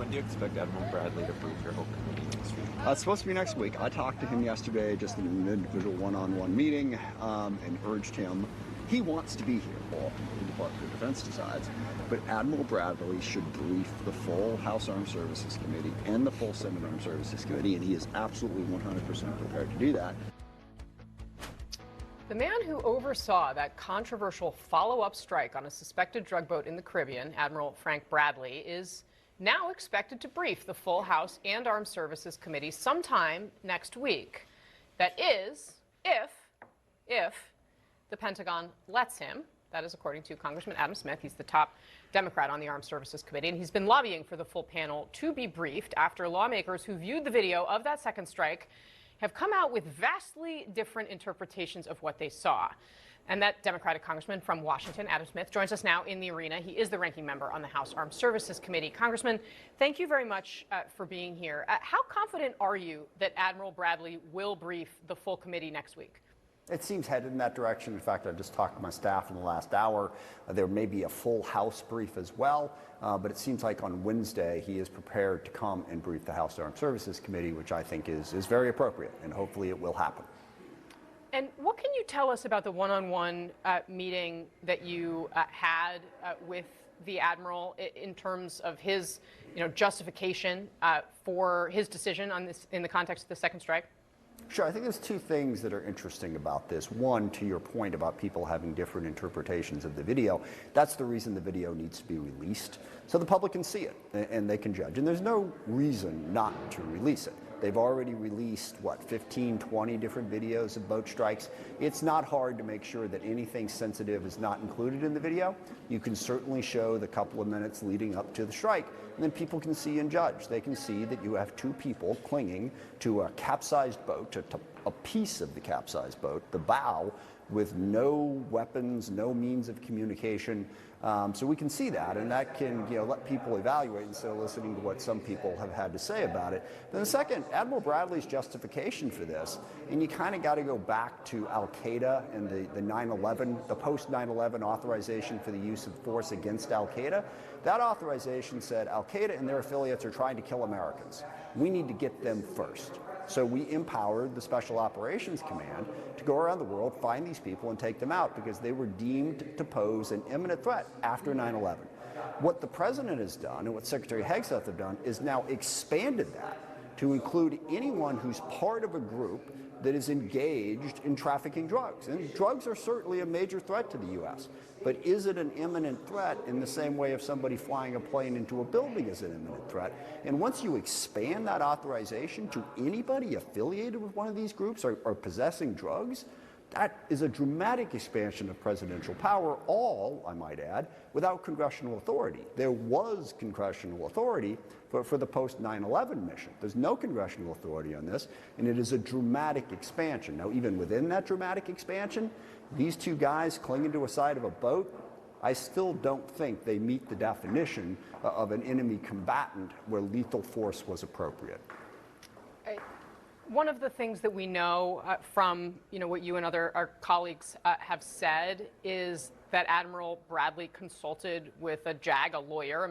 When do you expect Admiral Bradley to brief your whole committee next week? It's supposed to be next week. I talked to him yesterday just in an individual one-on-one meeting and urged him. He wants to be here, well, the Department of Defense decides, but Admiral Bradley should brief the full House Armed Services Committee and the full Senate Armed Services Committee, and he is absolutely 100% prepared to do that. The man who oversaw that controversial follow-up strike on a suspected drug boat in the Caribbean, Admiral Frank Bradley, is now expected to brief the full House and Armed Services Committee sometime next week. That is, if the Pentagon lets him. That is according to Congressman Adam Smith. He's the top Democrat on the Armed Services Committee, and he's been lobbying for the full panel to be briefed after lawmakers who viewed the video of that second strike have come out with vastly different interpretations of what they saw. And that Democratic congressman from Washington, Adam Smith, joins us now in the arena. He is the ranking member on the House Armed Services Committee. Congressman, thank you very much for being here. How confident are you that Admiral Bradley will brief the full committee next week? It seems headed in that direction. In fact, I just talked to my staff in the last hour. There may be a full House brief as well, but it seems like on Wednesday he is prepared to come and brief the House Armed Services Committee, which I think is very appropriate, and hopefully it will happen. And what can you tell us about the one-on-one meeting that you had with the Admiral in terms of his justification for his decision on this in the context of the second strike? Sure. I think there's two things that are interesting about this. One, to your point about people having different interpretations of the video, that's the reason the video needs to be released, so the public can see it and they can judge. And there's no reason not to release it. They've already released, 15, 20 different videos of boat strikes. It's not hard to make sure that anything sensitive is not included in the video. You can certainly show the couple of minutes leading up to the strike, and then people can see and judge. They can see that you have two people clinging to a capsized boat, to a piece of the capsized boat, the bow, with no weapons, no means of communication. So we can see that, and that can let people evaluate instead of listening to what some people have had to say about it. Then the second, Admiral Bradley's justification for this, and you kind of got to go back to Al-Qaeda and the 9/11, the post-9/11 authorization for the use of force against Al-Qaeda. That authorization said Al-Qaeda and their affiliates are trying to kill Americans. We need to get them first. So we empowered the Special Operations Command to go around the world, find these people, and take them out because they were deemed to pose an imminent threat after 9/11. What the President has done and what Secretary Hegseth have done is now expanded that to include anyone who's part of a group that is engaged in trafficking drugs. And drugs are certainly a major threat to the U.S., but is it an imminent threat in the same way if somebody flying a plane into a building is an imminent threat? And once you expand that authorization to anybody affiliated with one of these groups or possessing drugs, that is a dramatic expansion of presidential power, all, I might add, without congressional authority. There was congressional authority for the post-9/11 mission. There's no congressional authority on this, and it is a dramatic expansion. Now, even within that dramatic expansion, these two guys clinging to a side of a boat, I still don't think they meet the definition of an enemy combatant where lethal force was appropriate. One of the things that we know from what you and our colleagues have said is that Admiral Bradley consulted with a JAG, a lawyer, a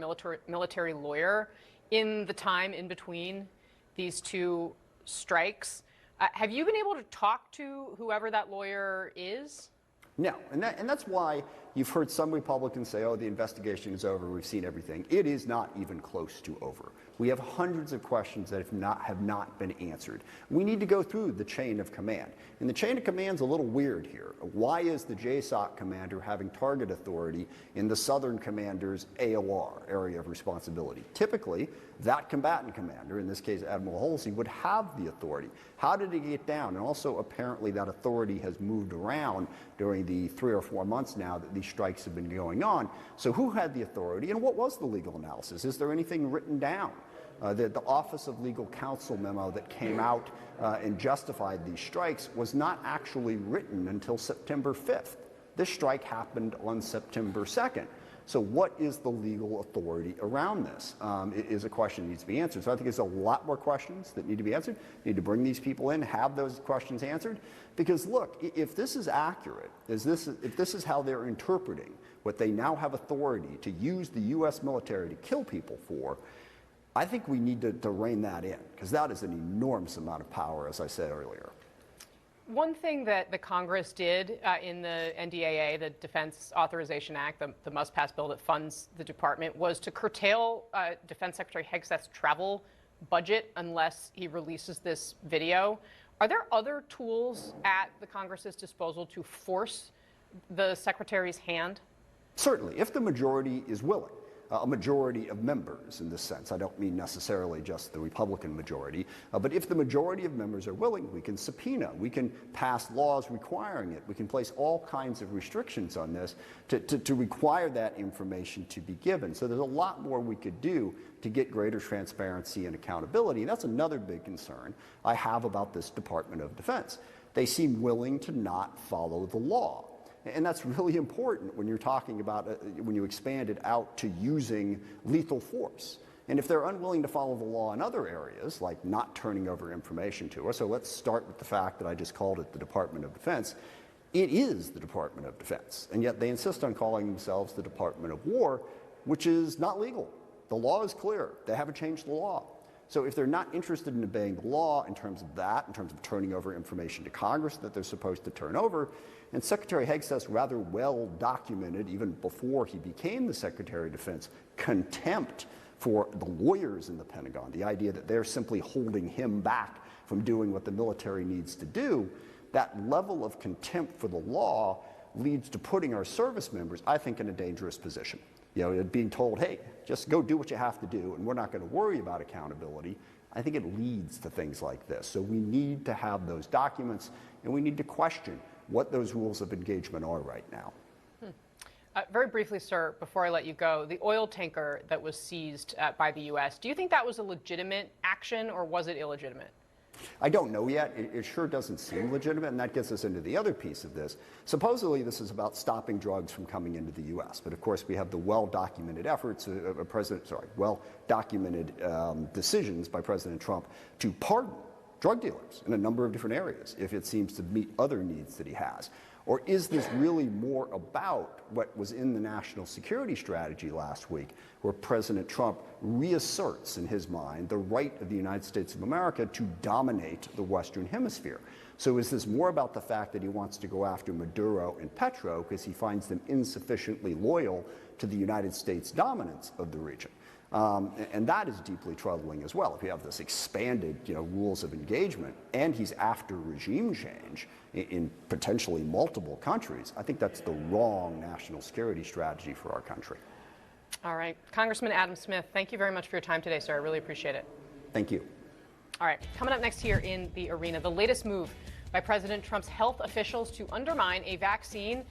military lawyer, in the time in between these two strikes. Have you been able to talk to whoever that lawyer is? No, and that's why you've heard some Republicans say, oh, the investigation is over, we've seen everything. It is not even close to over. We have hundreds of questions that have not been answered. We need to go through the chain of command. And the chain of command's a little weird here. Why is the JSOC commander having target authority in the Southern commander's AOR, area of responsibility? Typically, that combatant commander, in this case Admiral Halsey, would have the authority. How did he get down? And also, apparently, that authority has moved around during the 3 or 4 months now that these strikes have been going on. So who had the authority, and what was the legal analysis? Is there anything written down? The Office of Legal Counsel memo that came out and justified these strikes was not actually written until September 5th. This strike happened on September 2nd. So what is the legal authority around this is a question that needs to be answered. So I think there's a lot more questions that need to be answered. You need to bring these people in, have those questions answered. Because look, if this is accurate, if this is how they're interpreting what they now have authority to use the U.S. military to kill people for, I think we need to rein that in, because that is an enormous amount of power, as I said earlier. One thing that the Congress did in the NDAA, the Defense Authorization Act, the must-pass bill that funds the department, was to curtail Defense Secretary Hegseth's travel budget unless he releases this video. Are there other tools at the Congress's disposal to force the Secretary's hand? Certainly, if the majority is willing. A majority of members in this sense. I don't mean necessarily just the Republican majority, but if the majority of members are willing, we can subpoena, we can pass laws requiring it, we can place all kinds of restrictions on this to require that information to be given. So there's a lot more we could do to get greater transparency and accountability. And that's another big concern I have about this Department of Defense. They seem willing to not follow the law. And that's really important when you're talking about, when you expand it out to using lethal force. And if they're unwilling to follow the law in other areas, like not turning over information to us, so let's start with the fact that I just called it the Department of Defense. It is the Department of Defense, and yet they insist on calling themselves the Department of War, which is not legal. The law is clear. They haven't changed the law. So if they're not interested in obeying the law in terms of that, in terms of turning over information to Congress that they're supposed to turn over, and Secretary Hegseth's rather well documented, even before he became the Secretary of Defense, contempt for the lawyers in the Pentagon, the idea that they're simply holding him back from doing what the military needs to do, that level of contempt for the law leads to putting our service members, I think, in a dangerous position. You know, being told, hey, just go do what you have to do, and we're not going to worry about accountability. I think it leads to things like this. So we need to have those documents, and we need to question what those rules of engagement are right now. Very briefly, sir, before I let you go, the oil tanker that was seized by the U.S., do you think that was a legitimate action, or was it illegitimate? I don't know yet. It sure doesn't seem legitimate, and that gets us into the other piece of this. Supposedly, this is about stopping drugs from coming into the U.S., but of course, we have the well-documented efforts well-documented decisions by President Trump to pardon drug dealers in a number of different areas if it seems to meet other needs that he has. Or is this really more about what was in the national security strategy last week, where President Trump reasserts in his mind the right of the United States of America to dominate the Western Hemisphere? So is this more about the fact that he wants to go after Maduro and Petro because he finds them insufficiently loyal to the United States dominance of the region? And that is deeply troubling as well. If you have this expanded, rules of engagement, and he's after regime change in potentially multiple countries, I think that's the wrong national security strategy for our country. All right. Congressman Adam Smith, thank you very much for your time today, sir. I really appreciate it. Thank you. All right. Coming up next here in the arena, the latest move by President Trump's health officials to undermine a vaccine